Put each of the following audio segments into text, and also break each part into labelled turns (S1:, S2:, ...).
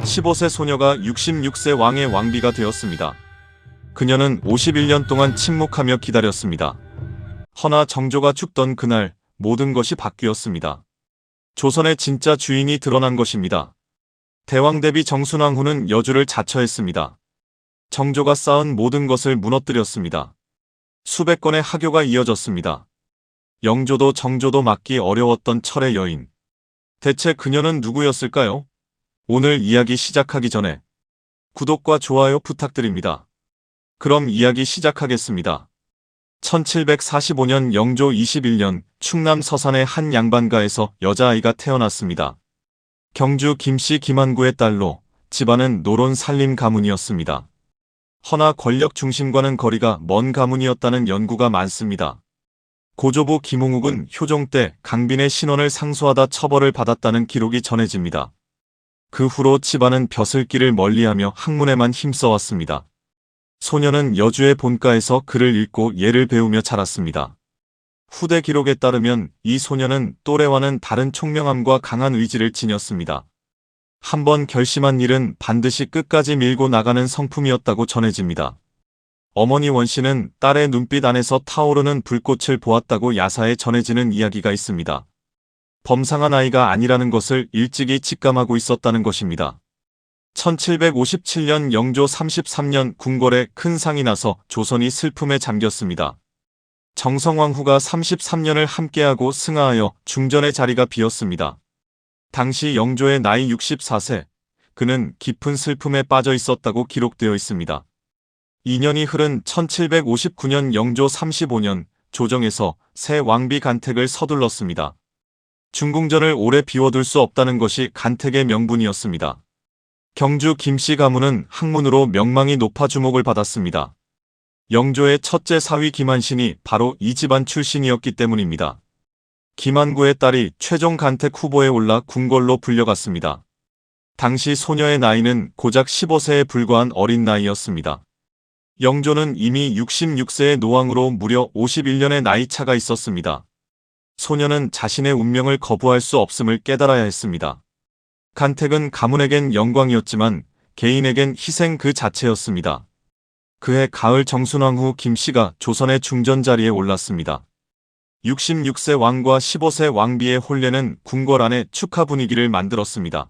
S1: 15세 소녀가 66세 왕의 왕비가 되었습니다. 그녀는 51년 동안 침묵하며 기다렸습니다. 허나 정조가 죽던 그날 모든 것이 바뀌었습니다. 조선의 진짜 주인이 드러난 것입니다. 대왕대비 정순왕후는 여주를 자처했습니다. 정조가 쌓은 모든 것을 무너뜨렸습니다. 수백 건의 하교가 이어졌습니다. 영조도 정조도 막기 어려웠던 철의 여인. 대체 그녀는 누구였을까요? 오늘 이야기 시작하기 전에 구독과 좋아요 부탁드립니다. 그럼 이야기 시작하겠습니다. 1745년 영조 21년 충남 서산의 한 양반가에서 여자아이가 태어났습니다. 경주 김씨 김한구의 딸로 집안은 노론 살림 가문이었습니다. 허나 권력 중심과는 거리가 먼 가문이었다는 연구가 많습니다. 고조부 김홍욱은 효종 때 강빈의 신원을 상소하다 처벌을 받았다는 기록이 전해집니다. 그 후로 집안은 벼슬길을 멀리하며 학문에만 힘써왔습니다. 소녀는 여주의 본가에서 글을 읽고 예를 배우며 자랐습니다. 후대 기록에 따르면 이 소녀는 또래와는 다른 총명함과 강한 의지를 지녔습니다. 한번 결심한 일은 반드시 끝까지 밀고 나가는 성품이었다고 전해집니다. 어머니 원씨는 딸의 눈빛 안에서 타오르는 불꽃을 보았다고 야사에 전해지는 이야기가 있습니다. 범상한 아이가 아니라는 것을 일찍이 직감하고 있었다는 것입니다. 1757년 영조 33년 궁궐에 큰 상이 나서 조선이 슬픔에 잠겼습니다. 정성왕후가 33년을 함께하고 승하하여 중전의 자리가 비었습니다. 당시 영조의 나이 64세, 그는 깊은 슬픔에 빠져 있었다고 기록되어 있습니다. 2년이 흐른 1759년 영조 35년 조정에서 새 왕비 간택을 서둘렀습니다. 중궁전을 오래 비워둘 수 없다는 것이 간택의 명분이었습니다. 경주 김씨 가문은 학문으로 명망이 높아 주목을 받았습니다. 영조의 첫째 사위 김한신이 바로 이 집안 출신이었기 때문입니다. 김한구의 딸이 최종 간택 후보에 올라 궁궐로 불려갔습니다. 당시 소녀의 나이는 고작 15세에 불과한 어린 나이였습니다. 영조는 이미 66세의 노왕으로 무려 51년의 나이 차가 있었습니다. 소녀는 자신의 운명을 거부할 수 없음을 깨달아야 했습니다. 간택은 가문에겐 영광이었지만 개인에겐 희생 그 자체였습니다. 그해 가을 정순왕후 김씨가 조선의 중전 자리에 올랐습니다. 66세 왕과 15세 왕비의 혼례는 궁궐 안에 축하 분위기를 만들었습니다.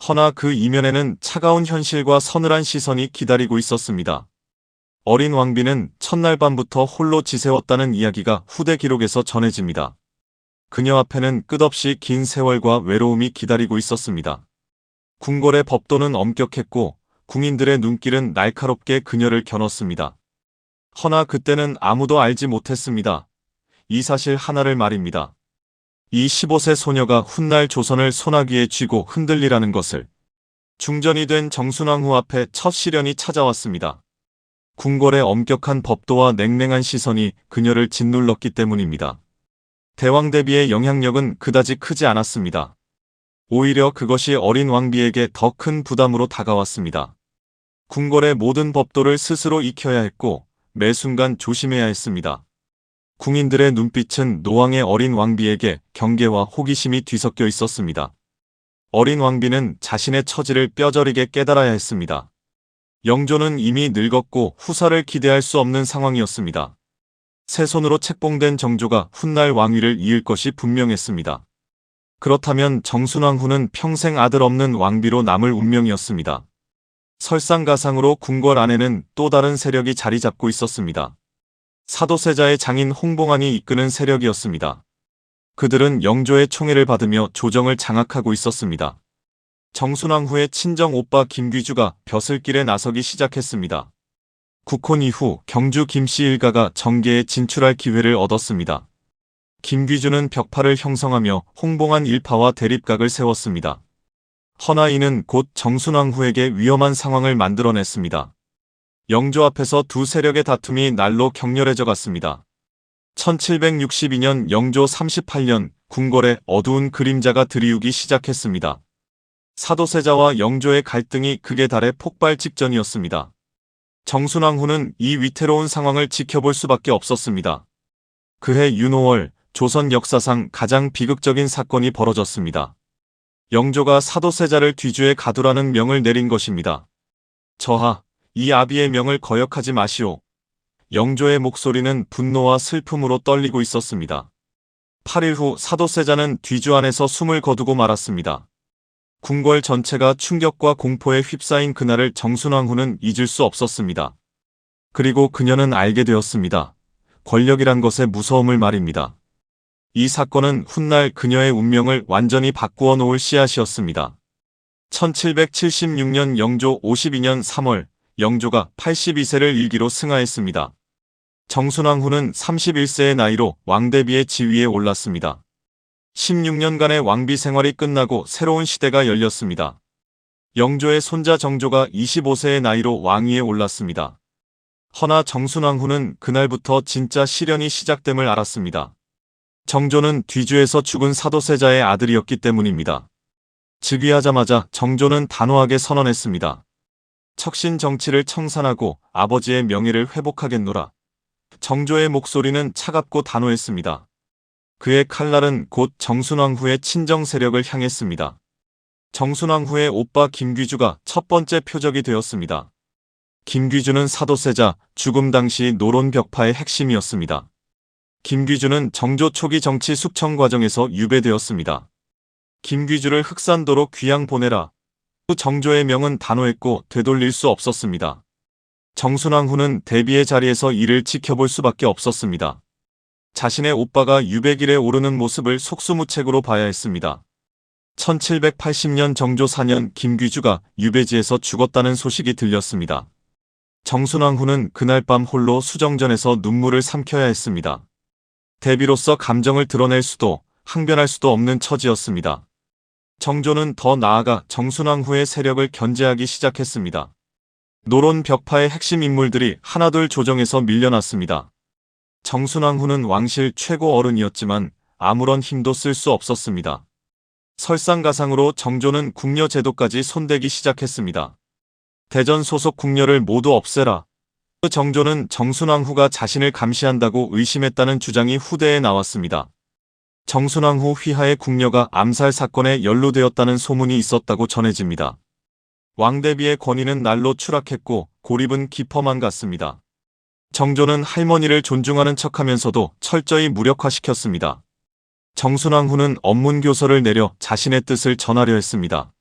S1: 허나 그 이면에는 차가운 현실과 서늘한 시선이 기다리고 있었습니다. 어린 왕비는 첫날 밤부터 홀로 지새웠다는 이야기가 후대 기록에서 전해집니다. 그녀 앞에는 끝없이 긴 세월과 외로움이 기다리고 있었습니다. 궁궐의 법도는 엄격했고 궁인들의 눈길은 날카롭게 그녀를 겨눴습니다. 허나 그때는 아무도 알지 못했습니다. 이 사실 하나를 말입니다. 이 15세 소녀가 훗날 조선을 소나기에 쥐고 흔들리라는 것을. 중전이 된 정순왕후 앞에 첫 시련이 찾아왔습니다. 궁궐의 엄격한 법도와 냉랭한 시선이 그녀를 짓눌렀기 때문입니다. 대왕대비의 영향력은 그다지 크지 않았습니다. 오히려 그것이 어린 왕비에게 더 큰 부담으로 다가왔습니다. 궁궐의 모든 법도를 스스로 익혀야 했고 매 순간 조심해야 했습니다. 궁인들의 눈빛은 노왕의 어린 왕비에게 경계와 호기심이 뒤섞여 있었습니다. 어린 왕비는 자신의 처지를 뼈저리게 깨달아야 했습니다. 영조는 이미 늙었고 후사를 기대할 수 없는 상황이었습니다. 새 손으로 책봉된 정조가 훗날 왕위를 이을 것이 분명했습니다. 그렇다면 정순왕후는 평생 아들 없는 왕비로 남을 운명이었습니다. 설상가상으로 궁궐 안에는 또 다른 세력이 자리 잡고 있었습니다. 사도세자의 장인 홍봉안이 이끄는 세력이었습니다. 그들은 영조의 총애를 받으며 조정을 장악하고 있었습니다. 정순왕후의 친정 오빠 김귀주가 벼슬길에 나서기 시작했습니다. 국혼 이후 경주 김씨 일가가 정계에 진출할 기회를 얻었습니다. 김귀주는 벽파를 형성하며 홍봉안 일파와 대립각을 세웠습니다. 허나 이는 곧 정순왕후에게 위험한 상황을 만들어냈습니다. 영조 앞에서 두 세력의 다툼이 날로 격렬해져 갔습니다. 1762년 영조 38년 궁궐에 어두운 그림자가 들이우기 시작했습니다. 사도세자와 영조의 갈등이 극에 달해 폭발 직전이었습니다. 정순왕후는 이 위태로운 상황을 지켜볼 수밖에 없었습니다. 그해 윤 5월 조선 역사상 가장 비극적인 사건이 벌어졌습니다. 영조가 사도세자를 뒤주에 가두라는 명을 내린 것입니다. 저하, 이 아비의 명을 거역하지 마시오. 영조의 목소리는 분노와 슬픔으로 떨리고 있었습니다. 8일 후 사도세자는 뒤주 안에서 숨을 거두고 말았습니다. 궁궐 전체가 충격과 공포에 휩싸인 그날을 정순왕후는 잊을 수 없었습니다. 그리고 그녀는 알게 되었습니다. 권력이란 것의 무서움을 말입니다. 이 사건은 훗날 그녀의 운명을 완전히 바꾸어 놓을 씨앗이었습니다. 1776년 영조 52년 3월, 영조가 82세를 일기로 승하했습니다. 정순왕후는 31세의 나이로 왕대비의 지위에 올랐습니다. 16년간의 왕비 생활이 끝나고 새로운 시대가 열렸습니다. 영조의 손자 정조가 25세의 나이로 왕위에 올랐습니다. 허나 정순왕후는 그날부터 진짜 시련이 시작됨을 알았습니다. 정조는 뒤주에서 죽은 사도세자의 아들이었기 때문입니다. 즉위하자마자 정조는 단호하게 선언했습니다. 척신 정치를 청산하고 아버지의 명예를 회복하겠노라. 정조의 목소리는 차갑고 단호했습니다. 그의 칼날은 곧 정순왕후의 친정 세력을 향했습니다. 정순왕후의 오빠 김귀주가 첫 번째 표적이 되었습니다. 김귀주는 사도세자 죽음 당시 노론 벽파의 핵심이었습니다. 김귀주는 정조 초기 정치 숙청 과정에서 유배되었습니다. 김귀주를 흑산도로 귀양 보내라. 정조의 명은 단호했고 되돌릴 수 없었습니다. 정순왕후는 대비의 자리에서 이를 지켜볼 수밖에 없었습니다. 자신의 오빠가 유배길에 오르는 모습을 속수무책으로 봐야 했습니다. 1780년 정조 4년 김귀주가 유배지에서 죽었다는 소식이 들렸습니다. 정순왕후는 그날 밤 홀로 수정전에서 눈물을 삼켜야 했습니다. 대비로서 감정을 드러낼 수도 항변할 수도 없는 처지였습니다. 정조는 더 나아가 정순왕후의 세력을 견제하기 시작했습니다. 노론 벽파의 핵심 인물들이 하나둘 조정에서 밀려났습니다. 정순왕후는 왕실 최고 어른이었지만 아무런 힘도 쓸 수 없었습니다. 설상가상으로 정조는 궁녀 제도까지 손대기 시작했습니다. 대전 소속 궁녀를 모두 없애라. 정조는 정순왕후가 자신을 감시한다고 의심했다는 주장이 후대에 나왔습니다. 정순왕후 휘하의 궁녀가 암살 사건에 연루되었다는 소문이 있었다고 전해집니다. 왕대비의 권위는 날로 추락했고 고립은 깊어만 갔습니다. 정조는 할머니를 존중하는 척하면서도 철저히 무력화시켰습니다. 정순왕후는 언문교서를 내려 자신의 뜻을 전하려 했습니다.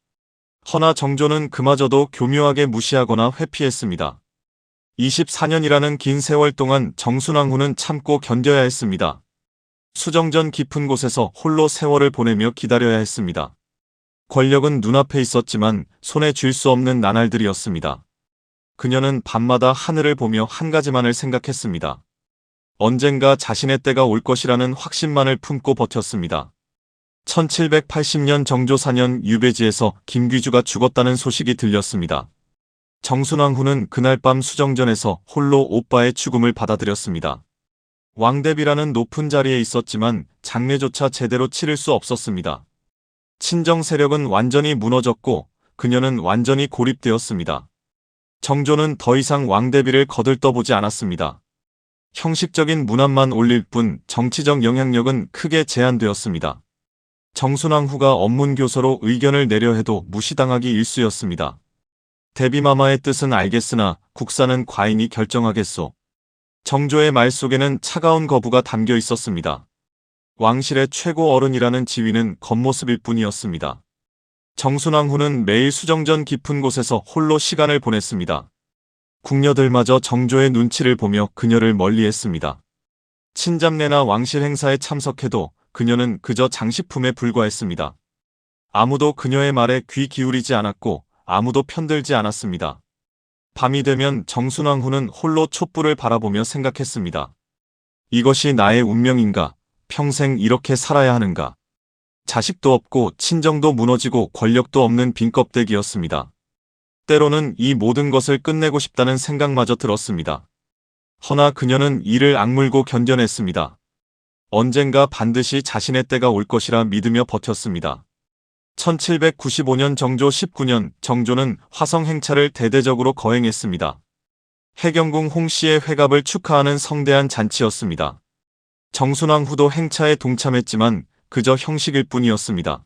S1: 허나 정조는 그마저도 교묘하게 무시하거나 회피했습니다. 24년이라는 긴 세월 동안 정순왕후는 참고 견뎌야 했습니다. 수정전 깊은 곳에서 홀로 세월을 보내며 기다려야 했습니다. 권력은 눈앞에 있었지만 손에 쥘 수 없는 나날들이었습니다. 그녀는 밤마다 하늘을 보며 한 가지만을 생각했습니다. 언젠가 자신의 때가 올 것이라는 확신만을 품고 버텼습니다. 1780년 정조 4년 유배지에서 김귀주가 죽었다는 소식이 들렸습니다. 정순왕후는 그날 밤 수정전에서 홀로 오빠의 죽음을 받아들였습니다. 왕대비라는 높은 자리에 있었지만 장례조차 제대로 치를 수 없었습니다. 친정 세력은 완전히 무너졌고 그녀는 완전히 고립되었습니다. 정조는 더 이상 왕대비를 거들떠보지 않았습니다. 형식적인 문안만 올릴 뿐 정치적 영향력은 크게 제한되었습니다. 정순왕후가 언문교서로 의견을 내려 해도 무시당하기 일쑤였습니다. 대비마마의 뜻은 알겠으나 국사는 과인이 결정하겠소. 정조의 말 속에는 차가운 거부가 담겨 있었습니다. 왕실의 최고 어른이라는 지위는 겉모습일 뿐이었습니다. 정순왕후는 매일 수정전 깊은 곳에서 홀로 시간을 보냈습니다. 궁녀들마저 정조의 눈치를 보며 그녀를 멀리했습니다. 친잡례나 왕실 행사에 참석해도 그녀는 그저 장식품에 불과했습니다. 아무도 그녀의 말에 귀 기울이지 않았고 아무도 편들지 않았습니다. 밤이 되면 정순왕후는 홀로 촛불을 바라보며 생각했습니다. 이것이 나의 운명인가? 평생 이렇게 살아야 하는가? 자식도 없고 친정도 무너지고 권력도 없는 빈 껍데기였습니다. 때로는 이 모든 것을 끝내고 싶다는 생각마저 들었습니다. 허나 그녀는 이를 악물고 견뎌냈습니다. 언젠가 반드시 자신의 때가 올 것이라 믿으며 버텼습니다. 1795년 정조 19년 정조는 화성 행차를 대대적으로 거행했습니다. 해경궁 홍씨의 회갑을 축하하는 성대한 잔치였습니다. 정순왕후도 행차에 동참했지만 그저 형식일 뿐이었습니다.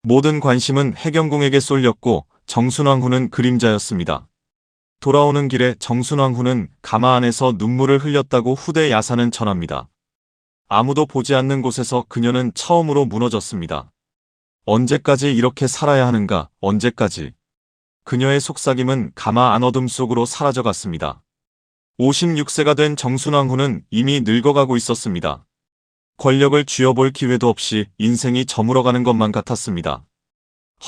S1: 모든 관심은 해경궁에게 쏠렸고 정순왕후는 그림자였습니다. 돌아오는 길에 정순왕후는 가마 안에서 눈물을 흘렸다고 후대 야사는 전합니다. 아무도 보지 않는 곳에서 그녀는 처음으로 무너졌습니다. 언제까지 이렇게 살아야 하는가, 언제까지. 그녀의 속삭임은 가마 안어둠 속으로 사라져갔습니다. 56세가 된 정순왕후는 이미 늙어가고 있었습니다. 권력을 쥐어볼 기회도 없이 인생이 저물어가는 것만 같았습니다.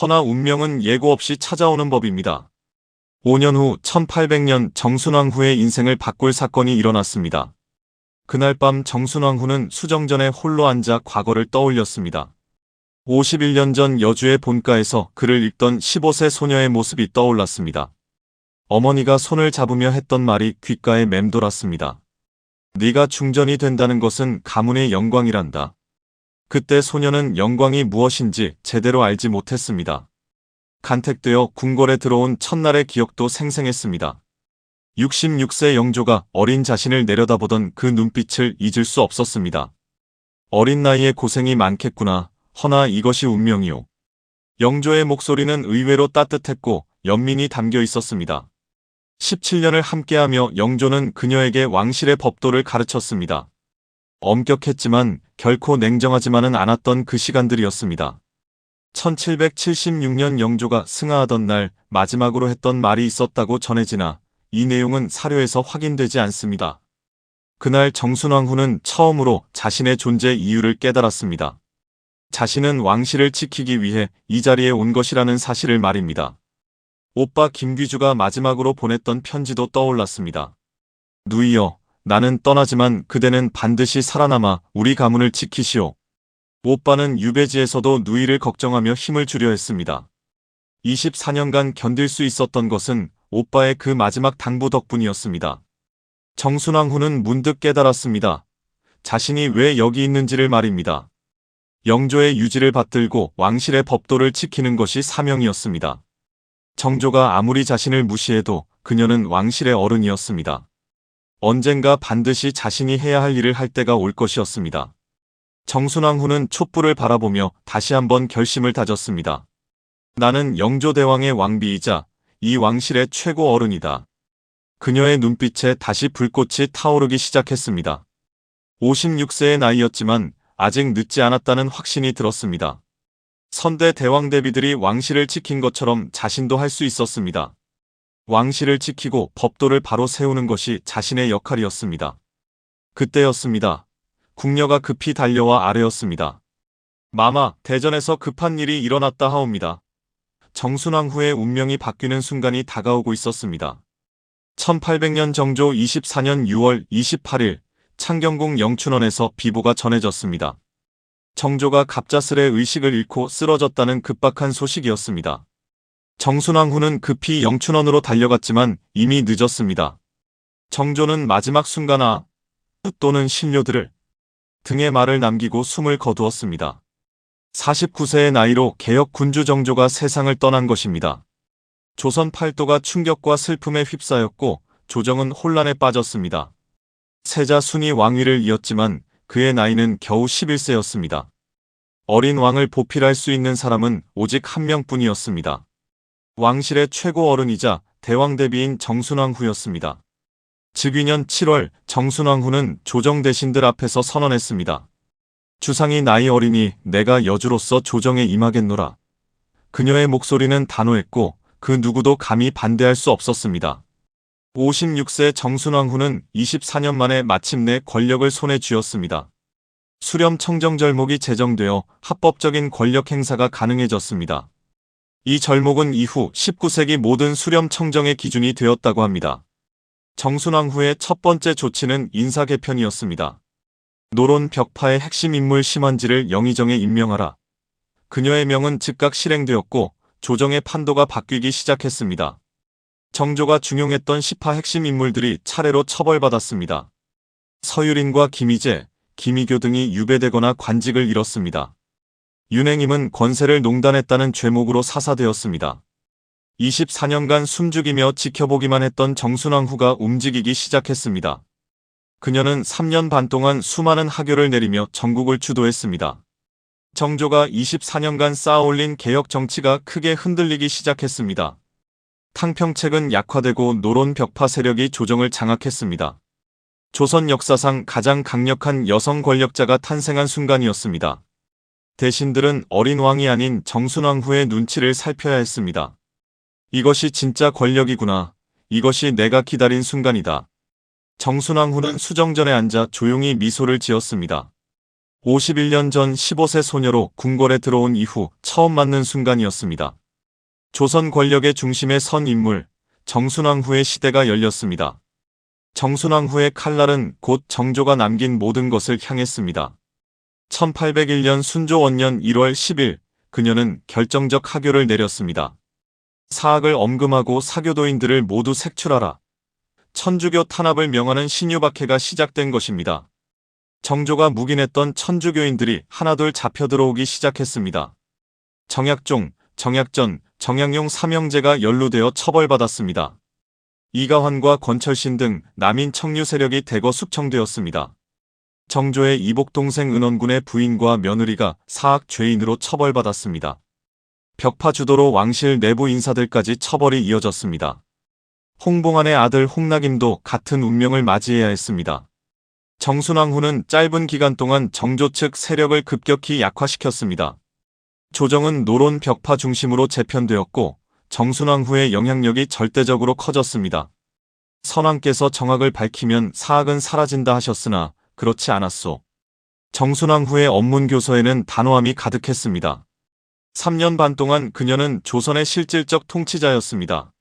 S1: 허나 운명은 예고 없이 찾아오는 법입니다. 5년 후 1800년 정순왕후의 인생을 바꿀 사건이 일어났습니다. 그날 밤 정순왕후는 수정전에 홀로 앉아 과거를 떠올렸습니다. 51년 전 여주의 본가에서 글을 읽던 15세 소녀의 모습이 떠올랐습니다. 어머니가 손을 잡으며 했던 말이 귓가에 맴돌았습니다. 네가 중전이 된다는 것은 가문의 영광이란다. 그때 소녀는 영광이 무엇인지 제대로 알지 못했습니다. 간택되어 궁궐에 들어온 첫날의 기억도 생생했습니다. 66세 영조가 어린 자신을 내려다보던 그 눈빛을 잊을 수 없었습니다. 어린 나이에 고생이 많겠구나. 허나 이것이 운명이오. 영조의 목소리는 의외로 따뜻했고 연민이 담겨 있었습니다. 17년을 함께하며 영조는 그녀에게 왕실의 법도를 가르쳤습니다. 엄격했지만 결코 냉정하지만은 않았던 그 시간들이었습니다. 1776년 영조가 승하하던 날 마지막으로 했던 말이 있었다고 전해지나 이 내용은 사료에서 확인되지 않습니다. 그날 정순왕후는 처음으로 자신의 존재 이유를 깨달았습니다. 자신은 왕실을 지키기 위해 이 자리에 온 것이라는 사실을 말입니다. 오빠 김귀주가 마지막으로 보냈던 편지도 떠올랐습니다. 누이여, 나는 떠나지만 그대는 반드시 살아남아 우리 가문을 지키시오. 오빠는 유배지에서도 누이를 걱정하며 힘을 주려 했습니다. 24년간 견딜 수 있었던 것은 오빠의 그 마지막 당부 덕분이었습니다. 정순왕후는 문득 깨달았습니다. 자신이 왜 여기 있는지를 말입니다. 영조의 유지를 받들고 왕실의 법도를 지키는 것이 사명이었습니다. 정조가 아무리 자신을 무시해도 그녀는 왕실의 어른이었습니다. 언젠가 반드시 자신이 해야 할 일을 할 때가 올 것이었습니다. 정순왕후는 촛불을 바라보며 다시 한번 결심을 다졌습니다. 나는 영조대왕의 왕비이자 이 왕실의 최고 어른이다. 그녀의 눈빛에 다시 불꽃이 타오르기 시작했습니다. 56세의 나이였지만 아직 늦지 않았다는 확신이 들었습니다. 선대 대왕 대비들이 왕실을 지킨 것처럼 자신도 할 수 있었습니다. 왕실을 지키고 법도를 바로 세우는 것이 자신의 역할이었습니다. 그때였습니다. 궁녀가 급히 달려와 아뢰었습니다. 마마, 대전에서 급한 일이 일어났다 하옵니다. 정순왕후의 운명이 바뀌는 순간이 다가오고 있었습니다. 1800년 정조 24년 6월 28일 창경궁 영춘원에서 비보가 전해졌습니다. 정조가 갑작스레 의식을 잃고 쓰러졌다는 급박한 소식이었습니다. 정순왕후는 급히 영춘원으로 달려갔지만 이미 늦었습니다. 정조는 마지막 순간 또는 신료들을 등에 말을 남기고 숨을 거두었습니다. 49세의 나이로 개혁 군주 정조가 세상을 떠난 것입니다. 조선 팔도가 충격과 슬픔에 휩싸였고 조정은 혼란에 빠졌습니다. 세자 순이 왕위를 이었지만 그의 나이는 겨우 11세였습니다. 어린 왕을 보필할 수 있는 사람은 오직 한 명뿐이었습니다. 왕실의 최고 어른이자 대왕 대비인 정순왕후였습니다. 즉위년 7월 정순왕후는 조정 대신들 앞에서 선언했습니다. 주상이 나이 어리니 내가 여주로서 조정에 임하겠노라. 그녀의 목소리는 단호했고 그 누구도 감히 반대할 수 없었습니다. 56세 정순왕후는 24년 만에 마침내 권력을 손에 쥐었습니다. 수렴 청정절목이 제정되어 합법적인 권력 행사가 가능해졌습니다. 이 절목은 이후 19세기 모든 수렴 청정의 기준이 되었다고 합니다. 정순왕후의 첫 번째 조치는 인사 개편이었습니다. 노론 벽파의 핵심 인물 심한지를 영의정에 임명하라. 그녀의 명은 즉각 실행되었고 조정의 판도가 바뀌기 시작했습니다. 정조가 중용했던 10파 핵심 인물들이 차례로 처벌받았습니다. 서유린과 김희재, 김희교 등이 유배되거나 관직을 잃었습니다. 윤행임은 권세를 농단했다는 죄목으로 사사되었습니다. 24년간 숨죽이며 지켜보기만 했던 정순왕후가 움직이기 시작했습니다. 그녀는 3년 반 동안 수많은 하교를 내리며 전국을 주도했습니다. 정조가 24년간 쌓아올린 개혁 정치가 크게 흔들리기 시작했습니다. 탕평책은 약화되고 노론 벽파 세력이 조정을 장악했습니다. 조선 역사상 가장 강력한 여성 권력자가 탄생한 순간이었습니다. 대신들은 어린 왕이 아닌 정순왕후의 눈치를 살펴야 했습니다. 이것이 진짜 권력이구나. 이것이 내가 기다린 순간이다. 정순왕후는 수정전에 앉아 조용히 미소를 지었습니다. 51년 전 15세 소녀로 궁궐에 들어온 이후 처음 맞는 순간이었습니다. 조선 권력의 중심에 선 인물, 정순왕후의 시대가 열렸습니다. 정순왕후의 칼날은 곧 정조가 남긴 모든 것을 향했습니다. 1801년 순조 원년 1월 10일, 그녀는 결정적 하교를 내렸습니다. 사학을 엄금하고 사교도인들을 모두 색출하라. 천주교 탄압을 명하는 신유박해가 시작된 것입니다. 정조가 묵인했던 천주교인들이 하나둘 잡혀 들어오기 시작했습니다. 정약종, 정약전, 정약용 삼형제가 연루되어 처벌받았습니다. 이가환과 권철신 등 남인 청류 세력이 대거 숙청되었습니다. 정조의 이복동생 은원군의 부인과 며느리가 사학 죄인으로 처벌받았습니다. 벽파 주도로 왕실 내부 인사들까지 처벌이 이어졌습니다. 홍봉안의 아들 홍낙임도 같은 운명을 맞이해야 했습니다. 정순왕후는 짧은 기간 동안 정조 측 세력을 급격히 약화시켰습니다. 조정은 노론 벽파 중심으로 재편되었고 정순왕후의 영향력이 절대적으로 커졌습니다. 선왕께서 정학을 밝히면 사학은 사라진다 하셨으나 그렇지 않았소. 정순왕후의 언문교서에는 단호함이 가득했습니다. 3년 반 동안 그녀는 조선의 실질적 통치자였습니다.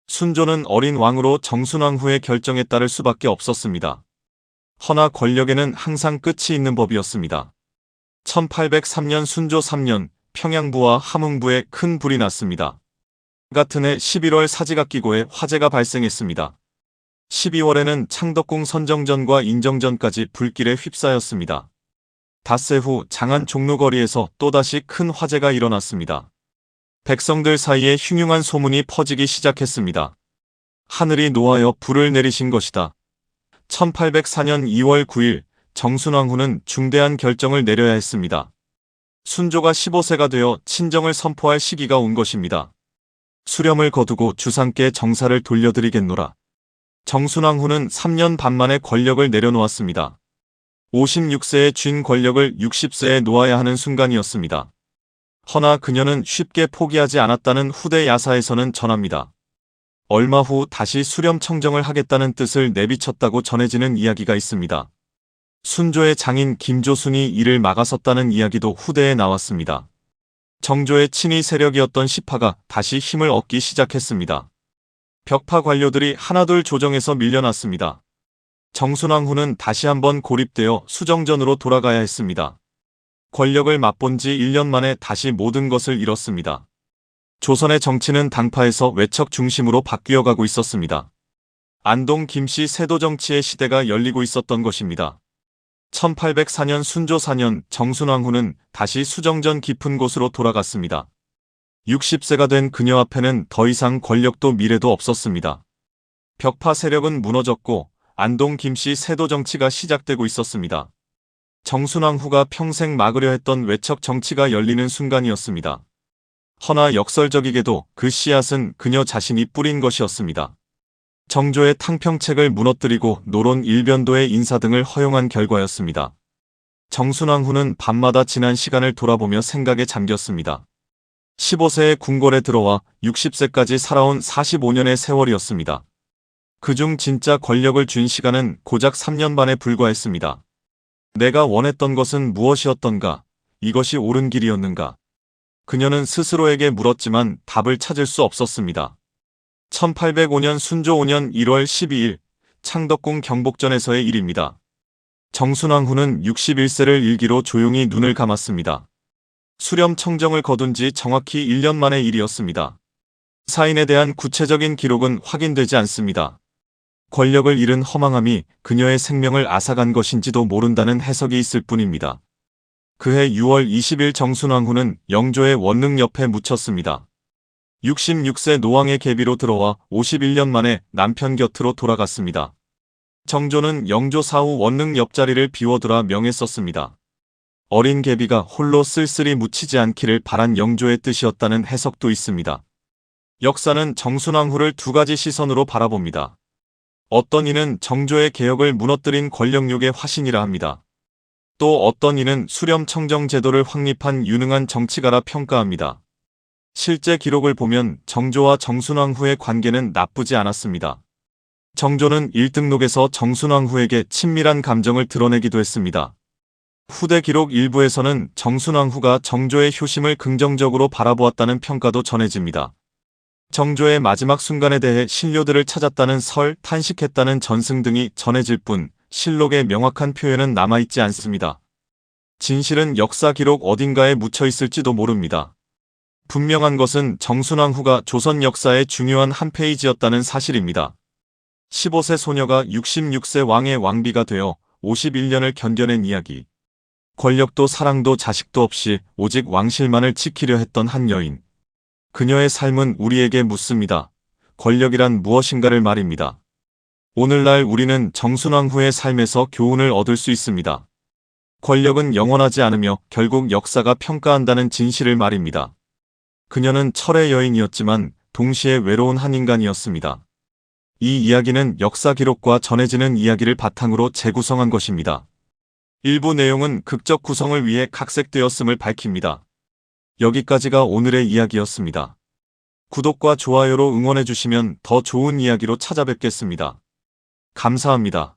S1: 순조는 어린 왕으로 정순왕후의 결정에 따를 수밖에 없었습니다. 허나 권력에는 항상 끝이 있는 법이었습니다. 1803년 순조 3년 평양부와 함흥부에 큰 불이 났습니다. 같은 해 11월 사지각기고에 화재가 발생했습니다. 12월에는 창덕궁 선정전과 인정전까지 불길에 휩싸였습니다. 닷새 후 장안 종로거리에서 또다시 큰 화재가 일어났습니다. 백성들 사이에 흉흉한 소문이 퍼지기 시작했습니다. 하늘이 노하여 불을 내리신 것이다. 1804년 2월 9일 정순왕후는 중대한 결정을 내려야 했습니다. 순조가 15세가 되어 친정을 선포할 시기가 온 것입니다. 수렴을 거두고 주상께 정사를 돌려드리겠노라. 정순왕후는 3년 반 만에 권력을 내려놓았습니다. 56세에 쥔 권력을 60세에 놓아야 하는 순간이었습니다. 허나 그녀는 쉽게 포기하지 않았다는 후대 야사에서는 전합니다. 얼마 후 다시 수렴 청정을 하겠다는 뜻을 내비쳤다고 전해지는 이야기가 있습니다. 순조의 장인 김조순이 이를 막아섰다는 이야기도 후대에 나왔습니다. 정조의 친위 세력이었던 시파가 다시 힘을 얻기 시작했습니다. 벽파 관료들이 하나둘 조정에서 밀려났습니다. 정순왕후는 다시 한번 고립되어 수정전으로 돌아가야 했습니다. 권력을 맛본 지 1년 만에 다시 모든 것을 잃었습니다. 조선의 정치는 당파에서 외척 중심으로 바뀌어가고 있었습니다. 안동 김씨 세도 정치의 시대가 열리고 있었던 것입니다. 1804년 순조 4년 정순왕후는 다시 수정전 깊은 곳으로 돌아갔습니다. 60세가 된 그녀 앞에는 더 이상 권력도 미래도 없었습니다. 벽파 세력은 무너졌고 안동 김씨 세도 정치가 시작되고 있었습니다. 정순왕후가 평생 막으려 했던 외척 정치가 열리는 순간이었습니다. 허나 역설적이게도 그 씨앗은 그녀 자신이 뿌린 것이었습니다. 정조의 탕평책을 무너뜨리고 노론 일변도의 인사 등을 허용한 결과였습니다. 정순왕후는 밤마다 지난 시간을 돌아보며 생각에 잠겼습니다. 15세에 궁궐에 들어와 60세까지 살아온 45년의 세월이었습니다. 그중 진짜 권력을 쥔 시간은 고작 3년 반에 불과했습니다. 내가 원했던 것은 무엇이었던가? 이것이 옳은 길이었는가? 그녀는 스스로에게 물었지만 답을 찾을 수 없었습니다. 1805년 순조 5년 1월 12일 창덕궁 경복전에서의 일입니다. 정순왕후는 61세를 일기로 조용히 눈을 감았습니다. 수렴 청정을 거둔 지 정확히 1년 만의 일이었습니다. 사인에 대한 구체적인 기록은 확인되지 않습니다. 권력을 잃은 허망함이 그녀의 생명을 앗아간 것인지도 모른다는 해석이 있을 뿐입니다. 그해 6월 20일 정순왕후는 영조의 원릉 옆에 묻혔습니다. 66세 노왕의 계비로 들어와 51년 만에 남편 곁으로 돌아갔습니다. 정조는 영조 사후 원릉 옆자리를 비워두라 명했었습니다. 어린 개비가 홀로 쓸쓸히 묻히지 않기를 바란 영조의 뜻이었다는 해석도 있습니다. 역사는 정순왕후를 두 가지 시선으로 바라봅니다. 어떤 이는 정조의 개혁을 무너뜨린 권력욕의 화신이라 합니다. 또 어떤 이는 수렴청정 제도를 확립한 유능한 정치가라 평가합니다. 실제 기록을 보면 정조와 정순왕후의 관계는 나쁘지 않았습니다. 정조는 1등록에서 정순왕후에게 친밀한 감정을 드러내기도 했습니다. 후대 기록 일부에서는 정순왕후가 정조의 효심을 긍정적으로 바라보았다는 평가도 전해집니다. 정조의 마지막 순간에 대해 신료들을 찾았다는 설, 탄식했다는 전승 등이 전해질 뿐 실록의 명확한 표현은 남아있지 않습니다. 진실은 역사 기록 어딘가에 묻혀 있을지도 모릅니다. 분명한 것은 정순왕후가 조선 역사의 중요한 한 페이지였다는 사실입니다. 15세 소녀가 66세 왕의 왕비가 되어 51년을 견뎌낸 이야기. 권력도 사랑도 자식도 없이 오직 왕실만을 지키려 했던 한 여인. 그녀의 삶은 우리에게 묻습니다. 권력이란 무엇인가를 말입니다. 오늘날 우리는 정순왕후의 삶에서 교훈을 얻을 수 있습니다. 권력은 영원하지 않으며 결국 역사가 평가한다는 진실을 말입니다. 그녀는 철의 여인이었지만 동시에 외로운 한 인간이었습니다. 이 이야기는 역사 기록과 전해지는 이야기를 바탕으로 재구성한 것입니다. 일부 내용은 극적 구성을 위해 각색되었음을 밝힙니다. 여기까지가 오늘의 이야기였습니다. 구독과 좋아요로 응원해주시면 더 좋은 이야기로 찾아뵙겠습니다. 감사합니다.